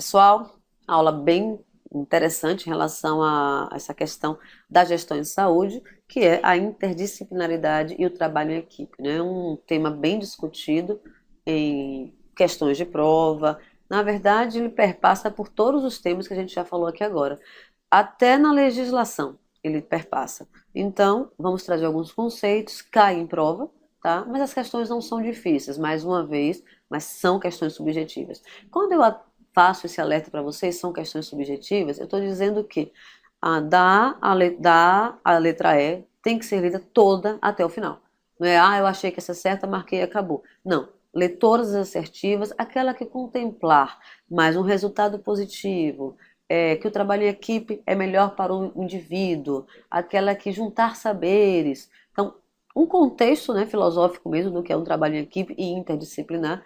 pessoal, aula bem interessante em relação a essa questão da gestão em saúde, que é a interdisciplinaridade e o trabalho em equipe, né? Um tema bem discutido em questões de prova. Na verdade, ele perpassa por todos os temas que a gente já falou aqui agora, até na legislação ele perpassa. Então, vamos trazer alguns conceitos, cai em prova, tá? Mas as questões não são difíceis, mais uma vez, mas são questões subjetivas. Quando eu faço esse alerta para vocês, são questões subjetivas, eu estou dizendo que a letra E tem que ser lida toda até o final. Não é, eu achei que essa certa, marquei e acabou. Não. Ler todas as assertivas, aquela que contemplar mais um resultado positivo, que o trabalho em equipe é melhor para o indivíduo, aquela que juntar saberes. Então, um contexto, né, filosófico mesmo do que é um trabalho em equipe e interdisciplinar,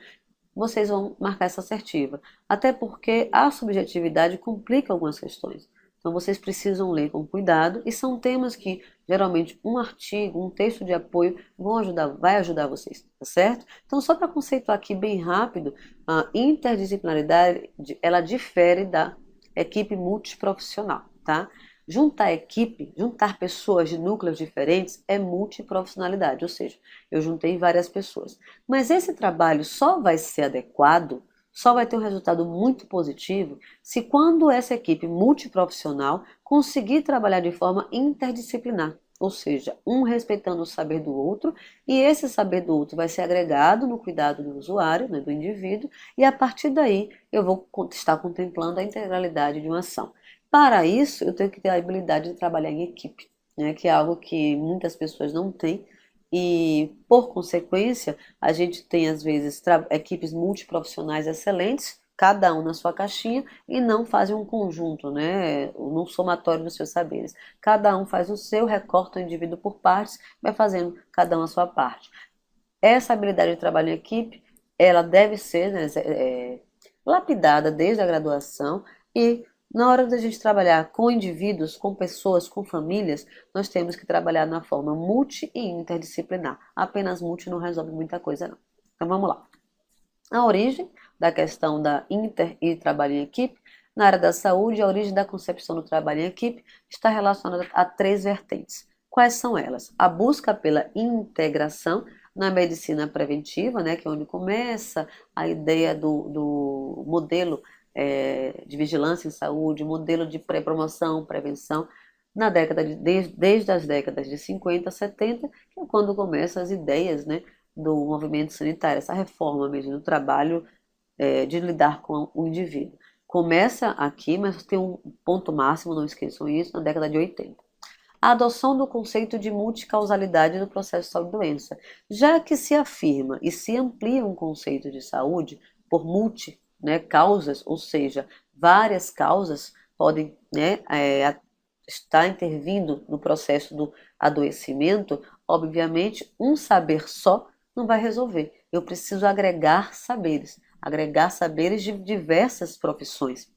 vocês vão marcar essa assertiva. Até porque a subjetividade complica algumas questões. Então vocês precisam ler com cuidado e são temas que geralmente um artigo, um texto de apoio vai ajudar vocês, tá certo? Então só para conceituar aqui bem rápido, a interdisciplinaridade ela difere da equipe multiprofissional, tá? Juntar equipe, juntar pessoas de núcleos diferentes é multiprofissionalidade, ou seja, eu juntei várias pessoas. Mas esse trabalho só vai ser adequado, só vai ter um resultado muito positivo se quando essa equipe multiprofissional conseguir trabalhar de forma interdisciplinar, ou seja, um respeitando o saber do outro, e esse saber do outro vai ser agregado no cuidado do usuário, né, do indivíduo, e a partir daí eu vou estar contemplando a integralidade de uma ação. Para isso, eu tenho que ter a habilidade de trabalhar em equipe, né, que é algo que muitas pessoas não têm, e, por consequência, a gente tem, às vezes, equipes multiprofissionais excelentes, cada um na sua caixinha, e não fazem um conjunto, né? Um somatório dos seus saberes. Cada um faz o seu, recorta o indivíduo por partes, vai fazendo cada um a sua parte. Essa habilidade de trabalho em equipe, ela deve ser, né, lapidada desde a graduação e na hora da gente trabalhar com indivíduos, com pessoas, com famílias, nós temos que trabalhar na forma multi e interdisciplinar. Apenas multi não resolve muita coisa, não. Então vamos lá. A origem da questão da inter e trabalho em equipe, na área da saúde, a origem da concepção do trabalho em equipe está relacionada a três vertentes. Quais são elas? A busca pela integração na medicina preventiva, né, que é onde começa a ideia do modelo de vigilância em saúde, modelo de pré-promoção, prevenção, desde as décadas de 50, 70, que é quando começam as ideias, né, do movimento sanitário, essa reforma mesmo do trabalho de lidar com o indivíduo. Começa aqui, mas tem um ponto máximo, não esqueçam isso, na década de 80. A adoção do conceito de multicausalidade no processo de saúde e doença, já que se afirma e se amplia um conceito de saúde por multi, né, causas, ou seja, várias causas podem, né, estar intervindo no processo do adoecimento, obviamente um saber só não vai resolver. Eu preciso agregar saberes de diversas profissões.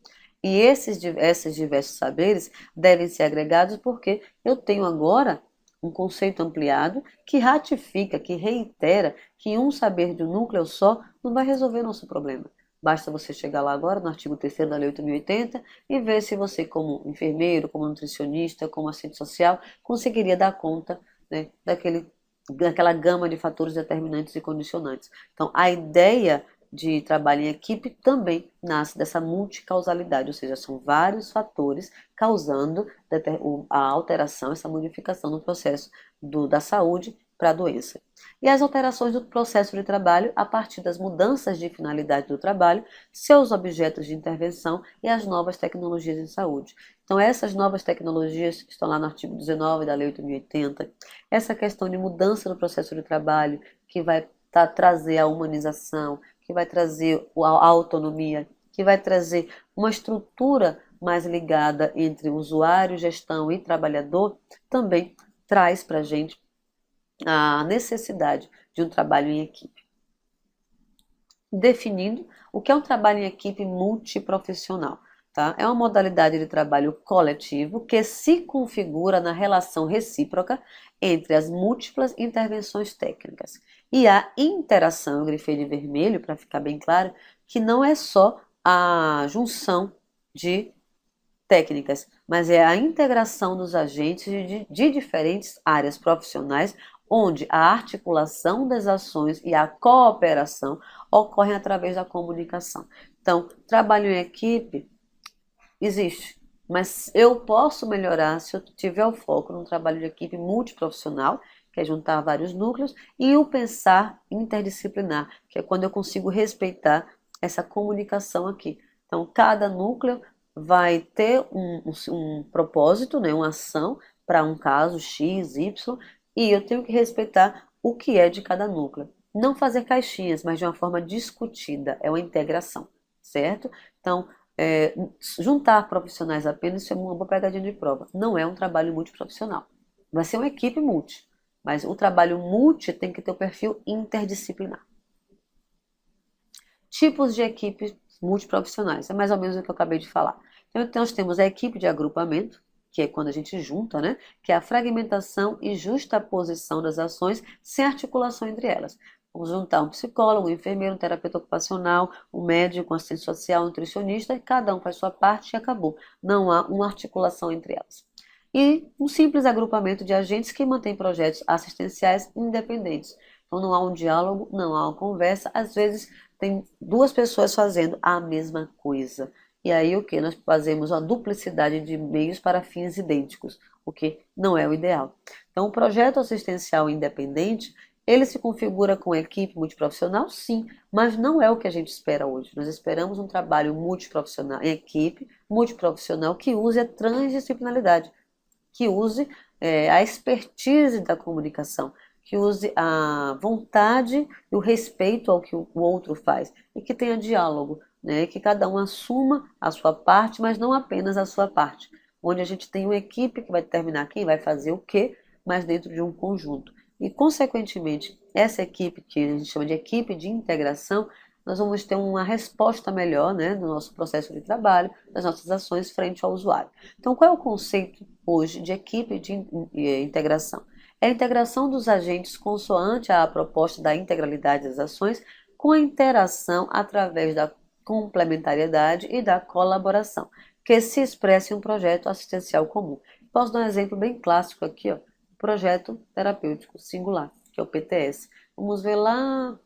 E esses diversos saberes devem ser agregados porque eu tenho agora um conceito ampliado que ratifica, que reitera que um saber de um núcleo só não vai resolver nosso problema. Basta você chegar lá agora, no artigo 3º da Lei 8.080, e ver se você, como enfermeiro, como nutricionista, como assistente social, conseguiria dar conta, né, daquela gama de fatores determinantes e condicionantes. Então, a ideia de trabalho em equipe também nasce dessa multicausalidade, ou seja, são vários fatores causando a alteração, essa modificação no processo da saúde para a doença. E as alterações do processo de trabalho a partir das mudanças de finalidade do trabalho, seus objetos de intervenção e as novas tecnologias em saúde. Então, essas novas tecnologias estão lá no artigo 19 da Lei 8.080. Essa questão de mudança no processo de trabalho, que vai trazer a humanização, que vai trazer a autonomia, que vai trazer uma estrutura mais ligada entre usuário, gestão e trabalhador, também traz para a gente a necessidade de um trabalho em equipe. Definindo o que é um trabalho em equipe multiprofissional. Tá? É uma modalidade de trabalho coletivo que se configura na relação recíproca entre as múltiplas intervenções técnicas. E a interação, eu grifei de vermelho para ficar bem claro, que não é só a junção de técnicas, mas é a integração dos agentes de diferentes áreas profissionais, onde a articulação das ações e a cooperação ocorrem através da comunicação. Então, trabalho em equipe existe, mas eu posso melhorar se eu tiver o foco num trabalho de equipe multiprofissional, que é juntar vários núcleos, e o pensar interdisciplinar, que é quando eu consigo respeitar essa comunicação aqui. Então, cada núcleo vai ter um propósito, né, uma ação para um caso X, Y, e eu tenho que respeitar o que é de cada núcleo. Não fazer caixinhas, mas de uma forma discutida, é uma integração, certo? Então, é, juntar profissionais apenas, isso é uma boa pegadinha de prova. Não é um trabalho multiprofissional. Vai ser uma equipe multi, mas o trabalho multi tem que ter o perfil interdisciplinar. Tipos de equipes multiprofissionais, é mais ou menos o que eu acabei de falar. Então, nós temos a equipe de agrupamento, que é quando a gente junta, né? Que é a fragmentação e justaposição das ações sem articulação entre elas. Vamos juntar um psicólogo, um enfermeiro, um terapeuta ocupacional, um médico, um assistente social, um nutricionista, e cada um faz sua parte e acabou. Não há uma articulação entre elas. E um simples agrupamento de agentes que mantém projetos assistenciais independentes. Então não há um diálogo, não há uma conversa, às vezes tem duas pessoas fazendo a mesma coisa. E aí o que? Nós fazemos uma duplicidade de meios para fins idênticos, o que não é o ideal. Então o projeto assistencial independente, ele se configura com equipe multiprofissional, sim, mas não é o que a gente espera hoje. Nós esperamos um trabalho multiprofissional, em equipe multiprofissional que use a transdisciplinaridade, que use a expertise da comunicação, que use a vontade e o respeito ao que o outro faz e que tenha diálogo, né? Que cada um assuma a sua parte, mas não apenas a sua parte, onde a gente tem uma equipe que vai determinar quem vai fazer o quê, mas dentro de um conjunto. E, consequentemente, essa equipe, que a gente chama de equipe de integração, nós vamos ter uma resposta melhor, né, do nosso processo de trabalho, das nossas ações frente ao usuário. Então, qual é o conceito hoje de equipe de integração? É a integração dos agentes consoante à proposta da integralidade das ações, com a interação através da complementariedade e da colaboração, que se expressa em um projeto assistencial comum. Posso dar um exemplo bem clássico aqui, ó, projeto terapêutico singular, que é o PTS. Vamos ver lá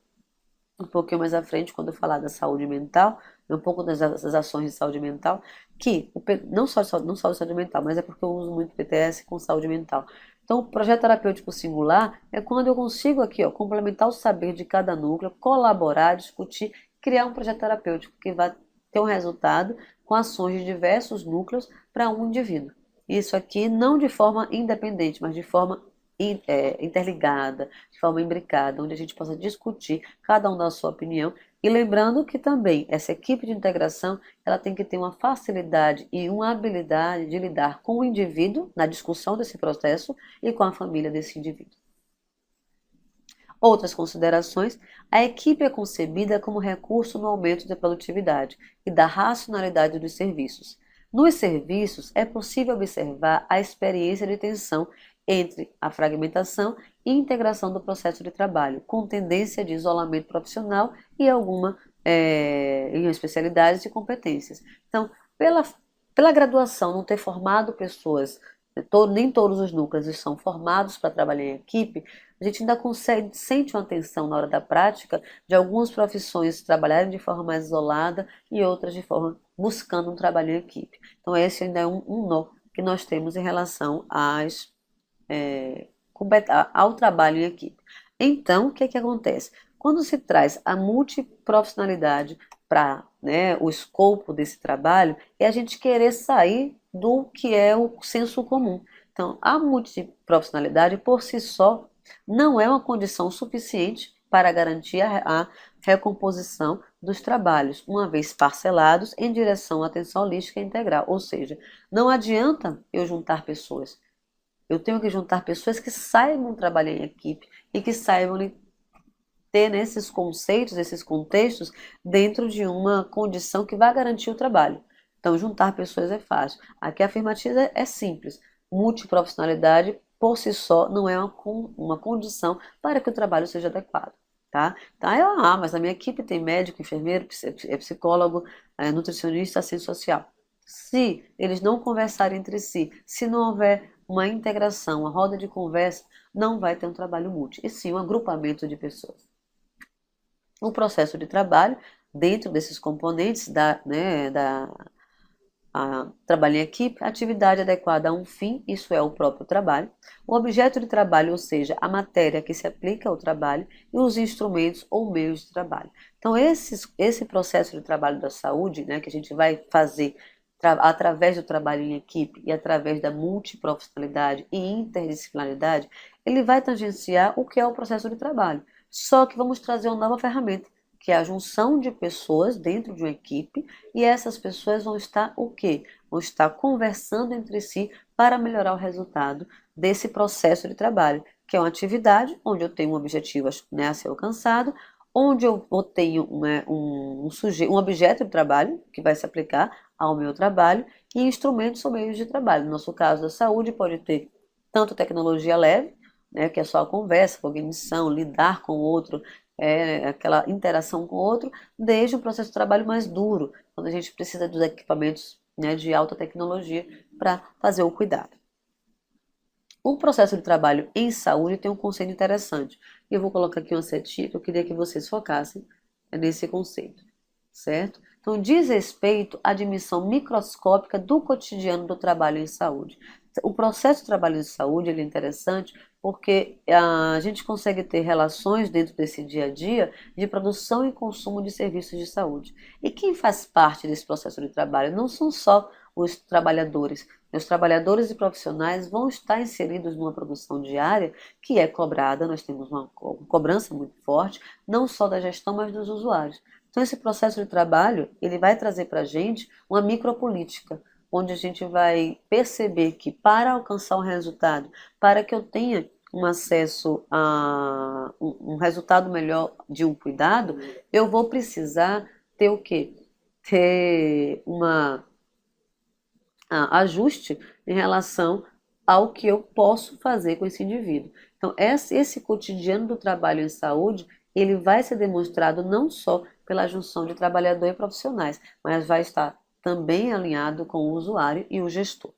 um pouquinho mais à frente, quando eu falar da saúde mental, um pouco das ações de saúde mental, que não só de saúde mental, mas é porque eu uso muito PTS com saúde mental. Então, o projeto terapêutico singular é quando eu consigo aqui, ó, complementar o saber de cada núcleo, colaborar, discutir, criar um projeto terapêutico que vai ter um resultado com ações de diversos núcleos para um indivíduo. Isso aqui não de forma independente, mas de forma interligada, de forma imbricada, onde a gente possa discutir, cada um dá a sua opinião, e lembrando que também essa equipe de integração, ela tem que ter uma facilidade e uma habilidade de lidar com o indivíduo na discussão desse processo e com a família desse indivíduo. Outras considerações: a equipe é concebida como recurso no aumento da produtividade e da racionalidade dos serviços. Nos serviços, é possível observar a experiência de tensão entre a fragmentação e integração do processo de trabalho, com tendência de isolamento profissional e alguma em especialidades e competências. Então, pela graduação não ter formado pessoas, nem todos os núcleos são formados para trabalhar em equipe, a gente ainda consegue, sente uma tensão na hora da prática de algumas profissões trabalharem de forma mais isolada e outras de forma buscando um trabalho em equipe. Então, esse ainda é um nó que nós temos em relação ao trabalho em equipe. Então, o que que acontece? Quando se traz a multiprofissionalidade para, né, o escopo desse trabalho, é a gente querer sair do que é o senso comum. Então, a multiprofissionalidade por si só não é uma condição suficiente para garantir a recomposição dos trabalhos, uma vez parcelados em direção à atenção holística integral. Ou seja, não adianta eu juntar pessoas. Eu tenho que juntar pessoas que saibam trabalhar em equipe e que saibam ter nesses conceitos, esses contextos, dentro de uma condição que vai garantir o trabalho. Então, juntar pessoas é fácil. Aqui a afirmativa é simples. Multiprofissionalidade, por si só, não é uma condição para que o trabalho seja adequado. tá? Tá, mas a minha equipe tem médico, enfermeiro, psicólogo, nutricionista, assistente social. Se eles não conversarem entre si, se não houver uma integração, uma roda de conversa, não vai ter um trabalho múltiplo, e sim um agrupamento de pessoas. O processo de trabalho, dentro desses componentes trabalho em equipe, atividade adequada a um fim, isso é o próprio trabalho, o objeto de trabalho, ou seja, a matéria que se aplica ao trabalho, e os instrumentos ou meios de trabalho. Então, esse processo de trabalho da saúde, né, que a gente vai fazer através do trabalho em equipe e através da multiprofissionalidade e interdisciplinaridade, ele vai tangenciar o que é o processo de trabalho. Só que vamos trazer uma nova ferramenta, que é a junção de pessoas dentro de uma equipe, e essas pessoas vão estar o quê? Vão estar conversando entre si para melhorar o resultado desse processo de trabalho, que é uma atividade onde eu tenho um objetivo, né, a ser alcançado, onde eu tenho um objeto de trabalho que vai se aplicar ao meu trabalho e instrumentos ou meios de trabalho. No nosso caso da saúde, pode ter tanto tecnologia leve, né, que é só a conversa, cognição, lidar com o outro, aquela interação com o outro, desde um processo de trabalho mais duro, quando a gente precisa dos equipamentos, né, de alta tecnologia para fazer o cuidado. O processo de trabalho em saúde tem um conceito interessante. Eu vou colocar aqui uma setinha que eu queria que vocês focassem nesse conceito, certo? Então, diz respeito à dimensão microscópica do cotidiano do trabalho em saúde. O processo de trabalho em saúde ele é interessante porque a gente consegue ter relações dentro desse dia a dia de produção e consumo de serviços de saúde. E quem faz parte desse processo de trabalho não são só os trabalhadores e profissionais vão estar inseridos numa produção diária que é cobrada, nós temos uma cobrança muito forte, não só da gestão, mas dos usuários. Então, esse processo de trabalho, ele vai trazer para a gente uma micropolítica, onde a gente vai perceber que para alcançar um resultado, para que eu tenha um acesso a um resultado melhor de um cuidado, eu vou precisar ter o quê? Ter uma ajuste em relação ao que eu posso fazer com esse indivíduo. Então, esse cotidiano do trabalho em saúde, ele vai ser demonstrado não só pela junção de trabalhador e profissionais, mas vai estar também alinhado com o usuário e o gestor.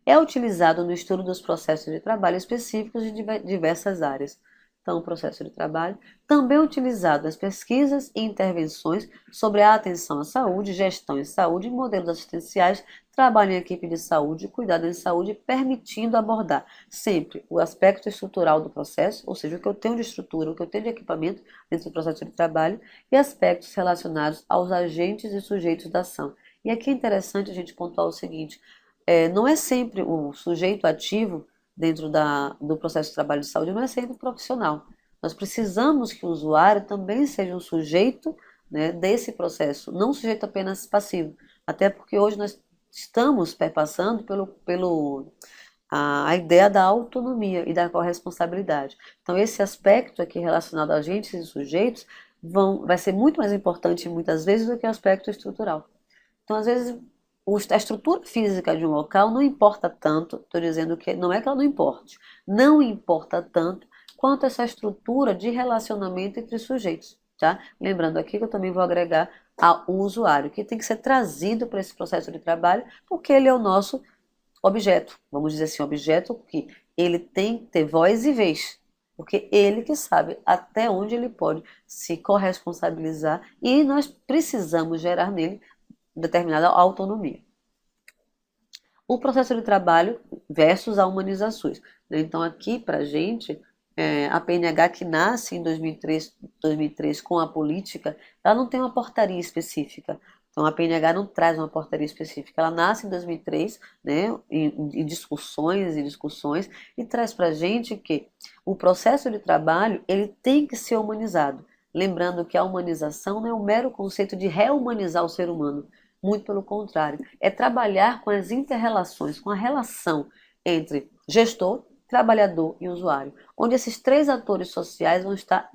É utilizado no estudo dos processos de trabalho específicos de diversas áreas. Então, o processo de trabalho também é utilizado nas pesquisas e intervenções sobre a atenção à saúde, gestão em saúde e modelos assistenciais, trabalho em equipe de saúde e cuidado em saúde, permitindo abordar sempre o aspecto estrutural do processo, ou seja, o que eu tenho de estrutura, o que eu tenho de equipamento dentro do processo de trabalho, e aspectos relacionados aos agentes e sujeitos da ação. E aqui é interessante a gente pontuar o seguinte: não é sempre o sujeito ativo dentro do processo de trabalho de saúde, não é sempre o profissional. Nós precisamos que o usuário também seja um sujeito, né, desse processo, não um sujeito apenas passivo. Até porque hoje nós estamos perpassando a ideia da autonomia e da corresponsabilidade. Então, esse aspecto aqui relacionado a agentes e sujeitos vai ser muito mais importante muitas vezes do que o aspecto estrutural. Então, às vezes, a estrutura física de um local não importa tanto, estou dizendo que não é que ela não importe, não importa tanto quanto essa estrutura de relacionamento entre sujeitos, tá? Lembrando aqui que eu também vou agregar ao usuário, que tem que ser trazido para esse processo de trabalho, porque ele é o nosso objeto, vamos dizer assim, objeto que ele tem que ter voz e vez, porque ele que sabe até onde ele pode se corresponsabilizar e nós precisamos gerar nele determinada autonomia. O processo de trabalho versus a humanizações. Então, aqui para a gente, a PNH que nasce em 2003 com a política, ela não tem uma portaria específica. Então, a PNH não traz uma portaria específica. Ela nasce em 2003, né, em discussões e discussões, e traz para a gente que o processo de trabalho ele tem que ser humanizado. Lembrando que a humanização não é um mero conceito de rehumanizar o ser humano, muito pelo contrário, é trabalhar com as inter-relações, com a relação entre gestor, trabalhador e usuário, onde esses três atores sociais vão estar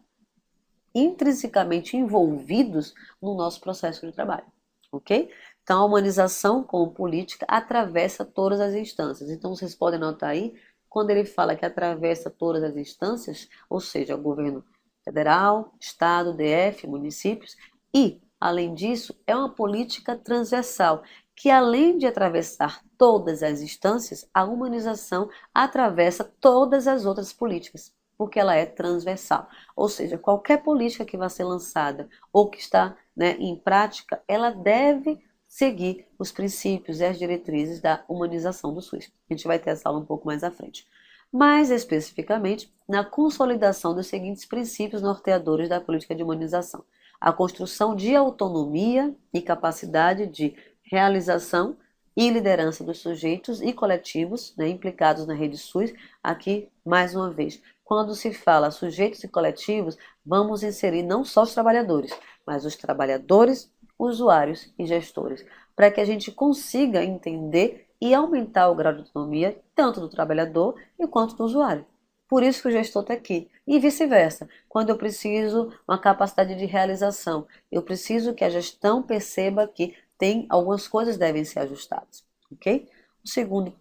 intrinsecamente envolvidos no nosso processo de trabalho, ok? Então, a humanização como política atravessa todas as instâncias. Então, vocês podem notar aí, quando ele fala que atravessa todas as instâncias, ou seja, o governo federal, estado, DF, municípios, e, além disso, é uma política transversal, que além de atravessar todas as instâncias, a humanização atravessa todas as outras políticas, porque ela é transversal. Ou seja, qualquer política que vai ser lançada ou que está, né, em prática, ela deve seguir os princípios e as diretrizes da humanização do SUS. A gente vai ter essa aula um pouco mais à frente. Mais especificamente, na consolidação dos seguintes princípios norteadores da política de humanização: a construção de autonomia e capacidade de realização e liderança dos sujeitos e coletivos, né, implicados na rede SUS. Aqui, mais uma vez, quando se fala sujeitos e coletivos, vamos inserir não só os trabalhadores, mas os trabalhadores, usuários e gestores, para que a gente consiga entender e aumentar o grau de autonomia tanto do trabalhador quanto do usuário. Por isso que o gestor está aqui. E vice-versa. Quando eu preciso uma capacidade de realização, eu preciso que a gestão perceba que tem algumas coisas que devem ser ajustadas. Ok? O segundo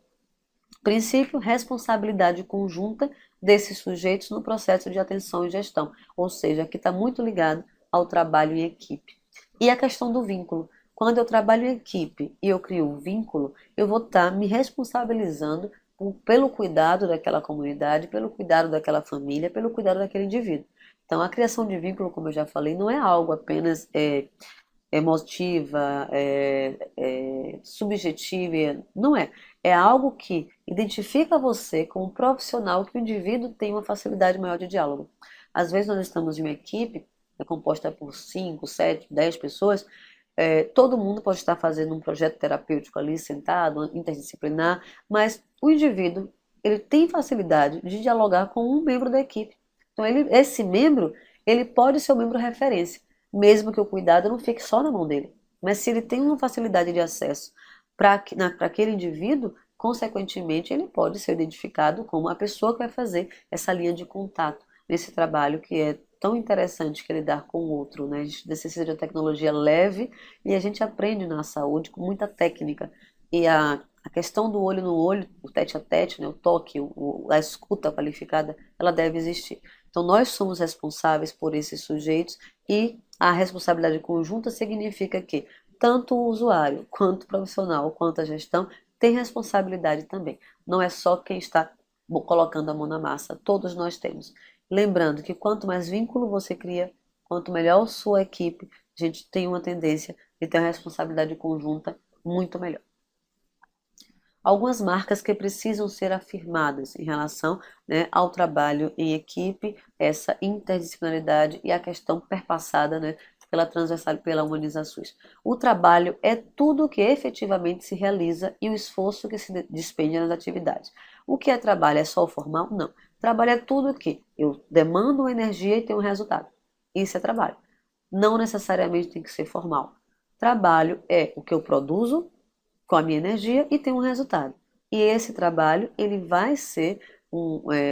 princípio, responsabilidade conjunta desses sujeitos no processo de atenção e gestão. Ou seja, aqui está muito ligado ao trabalho em equipe. E a questão do vínculo. Quando eu trabalho em equipe e eu crio um vínculo, eu vou estar me responsabilizando pelo cuidado daquela comunidade, pelo cuidado daquela família, pelo cuidado daquele indivíduo. Então, a criação de vínculo, como eu já falei, não é algo apenas emotiva, subjetiva, não é. É algo que identifica você como profissional, que o indivíduo tem uma facilidade maior de diálogo. Às vezes nós estamos em uma equipe composta por 5, 7, 10 pessoas, todo mundo pode estar fazendo um projeto terapêutico ali, sentado, interdisciplinar, mas o indivíduo, ele tem facilidade de dialogar com um membro da equipe. Então, esse membro, ele pode ser o membro referência, mesmo que o cuidado não fique só na mão dele. Mas se ele tem uma facilidade de acesso para aquele indivíduo, consequentemente, ele pode ser identificado como a pessoa que vai fazer essa linha de contato nesse trabalho que é tão interessante, que é lidar com o outro, né? A gente necessita de uma tecnologia leve e a gente aprende na saúde com muita técnica. E a questão do olho no olho, o tete a tete, né? O toque, a escuta qualificada, ela deve existir. Então, nós somos responsáveis por esses sujeitos e a responsabilidade conjunta significa que tanto o usuário, quanto o profissional, quanto a gestão tem responsabilidade também. Não é só quem está colocando a mão na massa, todos nós temos. Lembrando que quanto mais vínculo você cria, quanto melhor sua equipe, a gente tem uma tendência de ter uma responsabilidade conjunta muito melhor. Algumas marcas que precisam ser afirmadas em relação, né, ao trabalho em equipe, essa interdisciplinaridade e a questão perpassada, né, pela transversal, pela humanização. O trabalho é tudo o que efetivamente se realiza e o esforço que se despende nas atividades. O que é trabalho? É só o formal? Não. Trabalho é tudo que eu demando uma energia e tenho um resultado. Isso é trabalho. Não necessariamente tem que ser formal. Trabalho é o que eu produzo com a minha energia e tem um resultado. E esse trabalho ele vai ser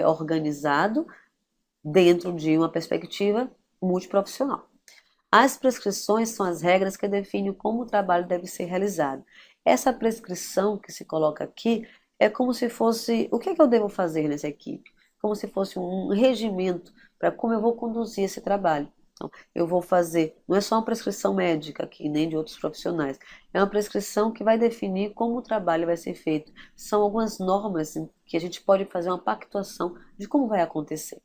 organizado dentro de uma perspectiva multiprofissional. As prescrições são as regras que definem como o trabalho deve ser realizado. Essa prescrição que se coloca aqui é como se fosse o que é que eu devo fazer nessa equipe, como se fosse um regimento para como eu vou conduzir esse trabalho. Então, eu vou fazer, não é só uma prescrição médica aqui, nem de outros profissionais, é uma prescrição que vai definir como o trabalho vai ser feito. São algumas normas que a gente pode fazer uma pactuação de como vai acontecer.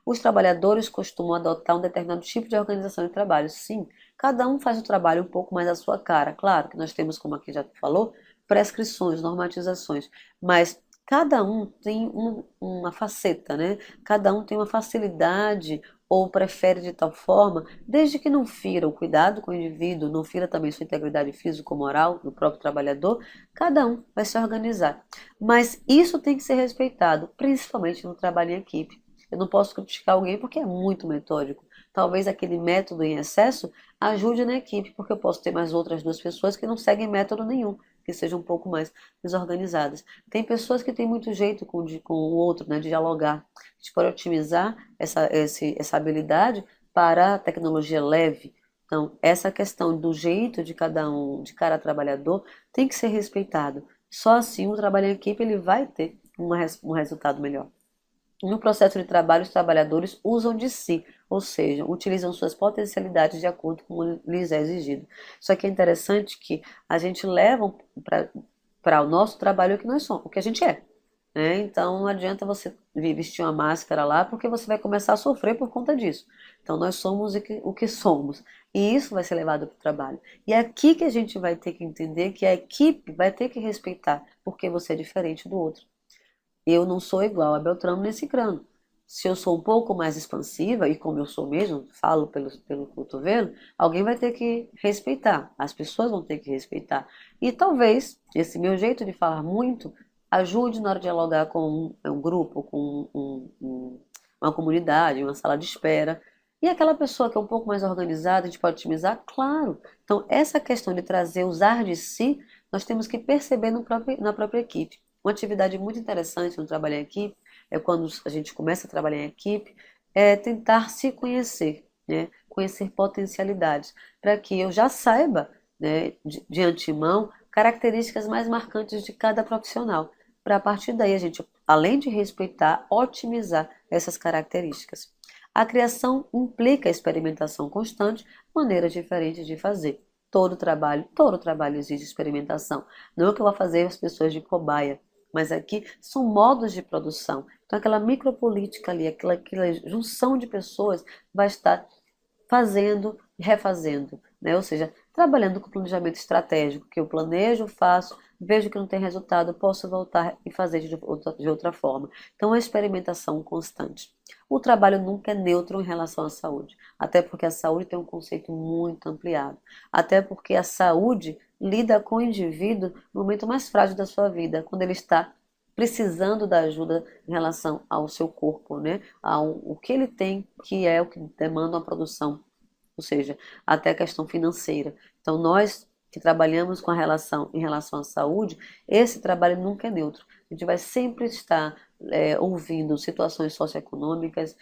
Os trabalhadores costumam adotar um determinado tipo de organização de trabalho. Sim, cada um faz o trabalho um pouco mais à sua cara. Claro que nós temos, como aqui já falou, prescrições, normatizações, mas cada um tem uma faceta, né? Cada um tem uma facilidade ou prefere de tal forma, desde que não fira o cuidado com o indivíduo, não fira também sua integridade físico-moral do próprio trabalhador, cada um vai se organizar. Mas isso tem que ser respeitado, principalmente no trabalho em equipe. Eu não posso criticar alguém porque é muito metódico. Talvez aquele método em excesso ajude na equipe, porque eu posso ter mais outras duas pessoas que não seguem método nenhum, que sejam um pouco mais desorganizadas. Tem pessoas que têm muito jeito com o outro, né, de dialogar. A gente pode otimizar essa habilidade para a tecnologia leve. Então, essa questão do jeito de cada um, de cada trabalhador, tem que ser respeitado. Só assim o trabalho em equipe ele vai ter um resultado melhor. No processo de trabalho, os trabalhadores usam de si, ou seja, utilizam suas potencialidades de acordo com o que lhes é exigido. Só que é interessante que a gente leva para o nosso trabalho o que nós somos, o que a gente é. Né? Então não adianta você vestir uma máscara lá, porque você vai começar a sofrer por conta disso. Então nós somos o que somos. E isso vai ser levado para o trabalho. E é aqui que a gente vai ter que entender que a equipe vai ter que respeitar, porque você é diferente do outro. Eu não sou igual a Beltrano nem Cicrano. Se eu sou um pouco mais expansiva, e como eu sou mesmo, falo pelo cotovelo, alguém vai ter que respeitar, as pessoas vão ter que respeitar. E talvez esse meu jeito de falar muito ajude na hora de dialogar com um grupo, com uma comunidade, uma sala de espera. E aquela pessoa que é um pouco mais organizada, a gente pode otimizar? Claro. Então, essa questão de trazer, usar de si, nós temos que perceber na própria equipe. Uma atividade muito interessante no trabalho em equipe é quando a gente começa a trabalhar em equipe, é tentar se conhecer, né? Conhecer potencialidades, para que eu já saiba, né, de antemão, características mais marcantes de cada profissional, para a partir daí a gente, além de respeitar, otimizar essas características. A criação implica a experimentação constante, maneiras diferentes de fazer. Todo trabalho exige experimentação. Não é que eu vou fazer as pessoas de cobaia, mas aqui são modos de produção. Então, aquela micropolítica ali, aquela junção de pessoas vai estar fazendo e refazendo, né? Ou seja, trabalhando com planejamento estratégico, que eu planejo, faço, vejo que não tem resultado, posso voltar e fazer de outra forma. Então, a experimentação constante. O trabalho nunca é neutro em relação à saúde, até porque a saúde tem um conceito muito ampliado, até porque a saúde lida com o indivíduo no momento mais frágil da sua vida, quando ele está precisando da ajuda em relação ao seu corpo, né? O que ele tem, que é o que demanda uma produção, ou seja, até a questão financeira. Então, nós que trabalhamos com a relação em relação à saúde, esse trabalho nunca é neutro. A gente vai sempre estar ouvindo situações socioeconômicas,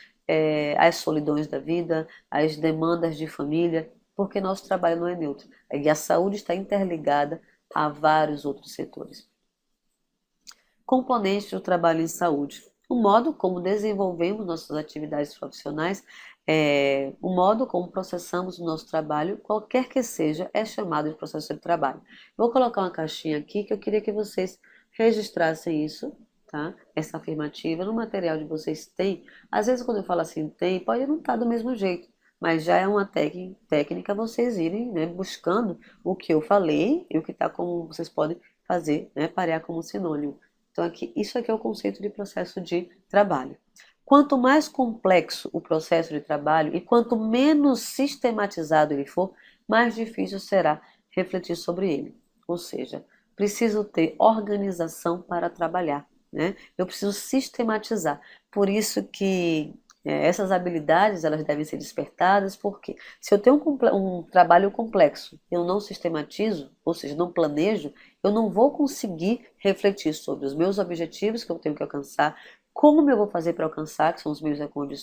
as solidões da vida, as demandas de família, porque nosso trabalho não é neutro. E a saúde está interligada a vários outros setores. Componentes do trabalho em saúde. O modo como desenvolvemos nossas atividades profissionais, o modo como processamos o nosso trabalho, qualquer que seja, é chamado de processo de trabalho. Vou colocar uma caixinha aqui que eu queria que vocês registrassem isso, tá? Essa afirmativa no material de vocês tem. Às vezes quando eu falo assim tem, pode não estar do mesmo jeito, mas já é uma técnica vocês irem, né, buscando o que eu falei e o que está como vocês podem fazer, né, parear como sinônimo. Então, isso aqui é o conceito de processo de trabalho. Quanto mais complexo o processo de trabalho e quanto menos sistematizado ele for, mais difícil será refletir sobre ele. Ou seja, preciso ter organização para trabalhar, né? Eu preciso sistematizar. Por isso que essas habilidades elas devem ser despertadas, porque se eu tenho um trabalho complexo, eu não sistematizo, ou seja, não planejo, eu não vou conseguir refletir sobre os meus objetivos que eu tenho que alcançar, como eu vou fazer para alcançar, que são os meios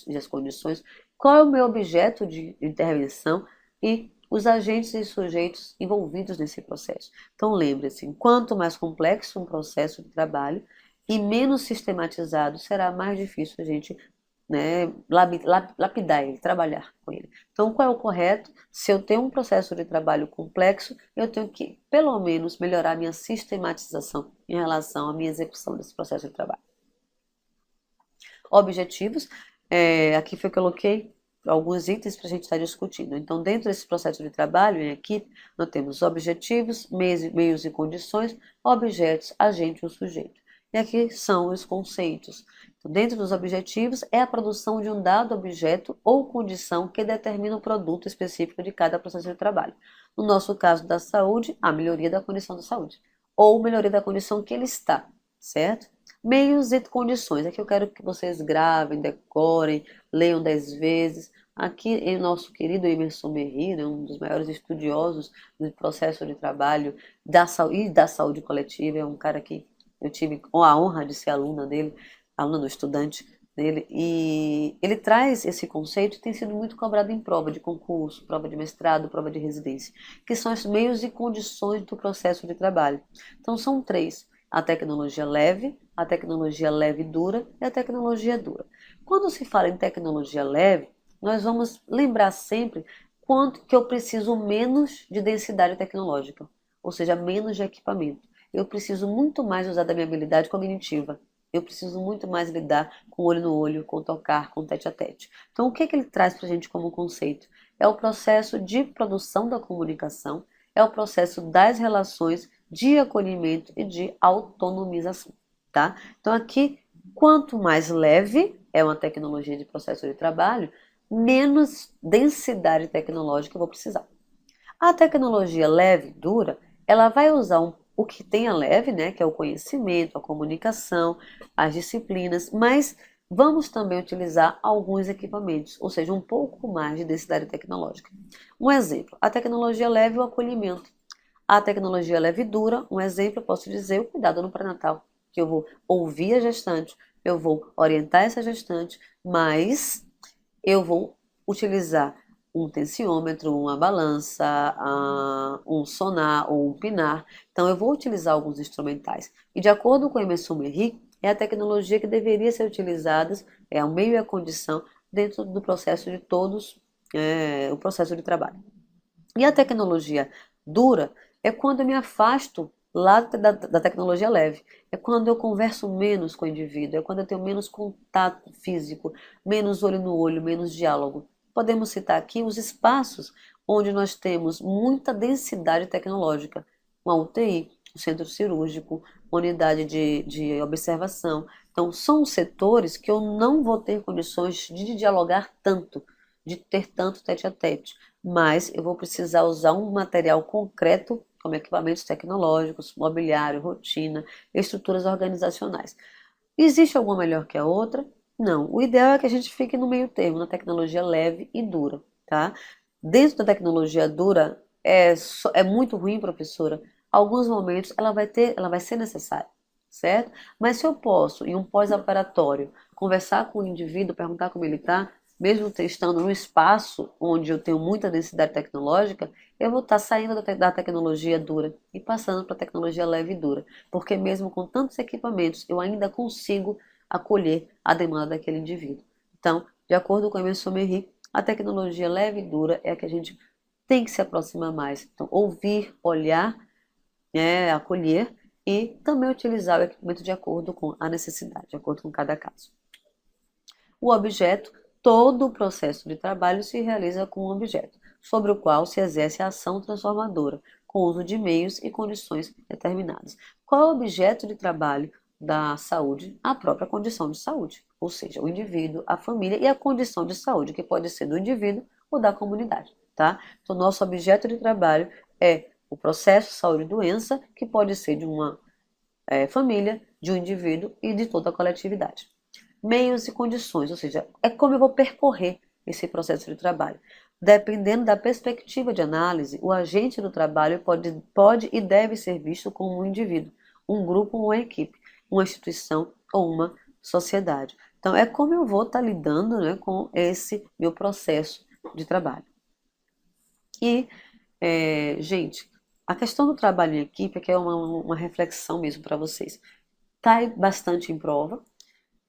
e as condições, qual é o meu objeto de intervenção e os agentes e sujeitos envolvidos nesse processo. Então lembre-se, quanto mais complexo um processo de trabalho e menos sistematizado, será mais difícil a gente, né, lapidar ele, trabalhar com ele. Então, qual é o correto? Se eu tenho um processo de trabalho complexo, eu tenho que, pelo menos, melhorar a minha sistematização em relação à minha execução desse processo de trabalho. Objetivos, aqui foi que eu coloquei alguns itens para a gente estar discutindo. Então, dentro desse processo de trabalho em equipe, nós temos objetivos, meios e condições, objetos, agente ou sujeito. E aqui são os conceitos. Então, dentro dos objetivos é a produção de um dado objeto ou condição que determina o produto específico de cada processo de trabalho. No nosso caso da saúde, a melhoria da condição da saúde, ou melhoria da condição que ele está, certo? Meios e condições. Aqui eu quero que vocês gravem, decorem, leiam 10 vezes. Aqui em nosso querido Emerson Merri, né, um dos maiores estudiosos do processo de trabalho e da saúde coletiva, é um cara que eu tive a honra de ser aluna dele, aluna, estudante dele, e ele traz esse conceito e tem sido muito cobrado em prova de concurso, prova de mestrado, prova de residência, que são os meios e condições do processo de trabalho. Então são 3. A tecnologia leve dura e a tecnologia dura. Quando se fala em tecnologia leve, nós vamos lembrar sempre quanto que eu preciso menos de densidade tecnológica, ou seja, menos de equipamento. Eu preciso muito mais usar da minha habilidade cognitiva. Eu preciso muito mais lidar com olho no olho, com tocar, com tete a tete. Então, o que que ele traz para a gente como conceito? É o processo de produção da comunicação, é o processo das relações de acolhimento e de autonomização, tá? Então, aqui, quanto mais leve é uma tecnologia de processo de trabalho, menos densidade tecnológica eu vou precisar. A tecnologia leve, dura, ela vai usar o que tem a leve, né, que é o conhecimento, a comunicação, as disciplinas, mas vamos também utilizar alguns equipamentos, ou seja, um pouco mais de densidade tecnológica. Um exemplo, a tecnologia leve e o acolhimento. A tecnologia leve e dura, um exemplo, eu posso dizer, o cuidado no pré-natal, que eu vou ouvir a gestante, eu vou orientar essa gestante, mas eu vou utilizar um tensiômetro, uma balança, um sonar ou um pinar. Então, eu vou utilizar alguns instrumentais. E de acordo com o Emerson Merri, é a tecnologia que deveria ser utilizada, é o meio e a condição dentro do processo de todos, o processo de trabalho. E a tecnologia dura é quando eu me afasto lá da tecnologia leve. É quando eu converso menos com o indivíduo, é quando eu tenho menos contato físico, menos olho no olho, menos diálogo. Podemos citar aqui os espaços onde nós temos muita densidade tecnológica. Uma UTI, um centro cirúrgico, uma unidade de observação. Então, são setores que eu não vou ter condições de dialogar tanto, de ter tanto tete a tete, mas eu vou precisar usar um material concreto, como equipamentos tecnológicos, mobiliário, rotina, estruturas organizacionais. Existe alguma melhor que a outra? Não. O ideal é que a gente fique no meio termo, na tecnologia leve e dura, tá? Dentro da tecnologia dura, é muito ruim, professora. Alguns momentos ela vai ser necessária, certo? Mas se eu posso, em um pós-operatório, conversar com o indivíduo, perguntar como ele está, mesmo estando num espaço onde eu tenho muita densidade tecnológica, eu vou estar saindo da tecnologia dura e passando para a tecnologia leve e dura, porque mesmo com tantos equipamentos, eu ainda consigo acolher a demanda daquele indivíduo. Então, de acordo com a Emerson Merri, a tecnologia leve e dura é a que a gente tem que se aproximar mais. Então, ouvir, olhar, acolher e também utilizar o equipamento de acordo com a necessidade, de acordo com cada caso. O objeto, todo o processo de trabalho se realiza com um objeto, sobre o qual se exerce a ação transformadora, com uso de meios e condições determinadas. Qual é o objeto de trabalho da saúde? A própria condição de saúde, ou seja, o indivíduo, a família e a condição de saúde, que pode ser do indivíduo ou da comunidade, tá? Então, nosso objeto de trabalho é o processo saúde e doença, que pode ser de uma família, de um indivíduo e de toda a coletividade. Meios e condições, ou seja, é como eu vou percorrer esse processo de trabalho. Dependendo da perspectiva de análise, o agente do trabalho pode e deve ser visto como um indivíduo, um grupo ou uma equipe, uma instituição ou uma sociedade. Então, é como eu vou estar lidando, né, com esse meu processo de trabalho. E, gente, a questão do trabalho em equipe é que é uma reflexão mesmo para vocês. Está bastante em prova,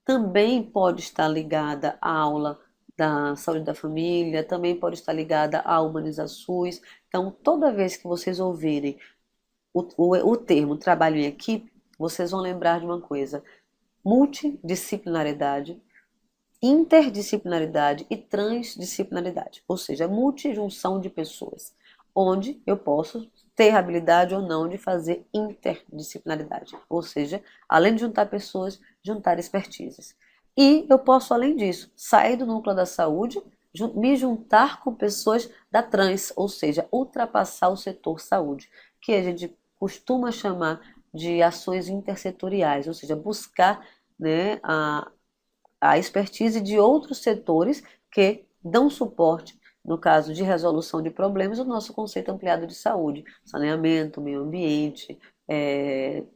também pode estar ligada à aula da saúde da família, também pode estar ligada à Humaniza SUS. Então, toda vez que vocês ouvirem o termo trabalho em equipe, vocês vão lembrar de uma coisa: multidisciplinaridade, interdisciplinaridade e transdisciplinaridade, ou seja, multijunção de pessoas, onde eu posso ter habilidade ou não de fazer interdisciplinaridade, ou seja, além de juntar pessoas, juntar expertises. E eu posso, além disso, sair do núcleo da saúde, me juntar com pessoas da trans, ou seja, ultrapassar o setor saúde, que a gente costuma chamar de ações intersetoriais, ou seja, buscar, né, a expertise de outros setores que dão suporte, no caso de resolução de problemas, o nosso conceito ampliado de saúde, saneamento, meio ambiente,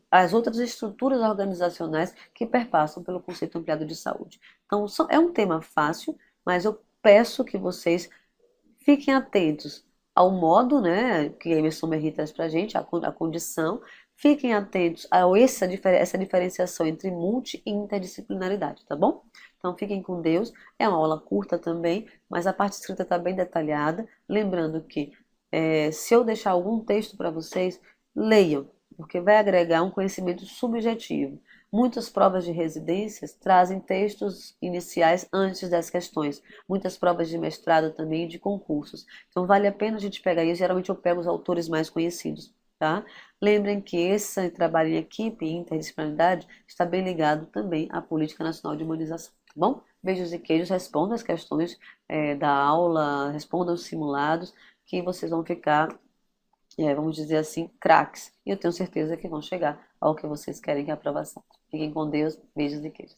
as outras estruturas organizacionais que perpassam pelo conceito ampliado de saúde. Então, é um tema fácil, mas eu peço que vocês fiquem atentos ao modo, né, que a Emerson Merri traz para a gente, a condição. Fiquem atentos a essa diferenciação entre multi e interdisciplinaridade, tá bom? Então fiquem com Deus. É uma aula curta também, mas a parte escrita está bem detalhada. Lembrando que se eu deixar algum texto para vocês, leiam, porque vai agregar um conhecimento subjetivo. Muitas provas de residências trazem textos iniciais antes das questões. Muitas provas de mestrado também e de concursos. Então vale a pena a gente pegar isso. Geralmente eu pego os autores mais conhecidos, tá? Lembrem que esse trabalho em equipe e interdisciplinaridade está bem ligado também à Política Nacional de Humanização, tá bom? Beijos e queijos, respondam as questões da aula, respondam os simulados, que vocês vão ficar, vamos dizer assim, craques. E eu tenho certeza que vão chegar ao que vocês querem, que é a aprovação. Fiquem com Deus, beijos e queijos.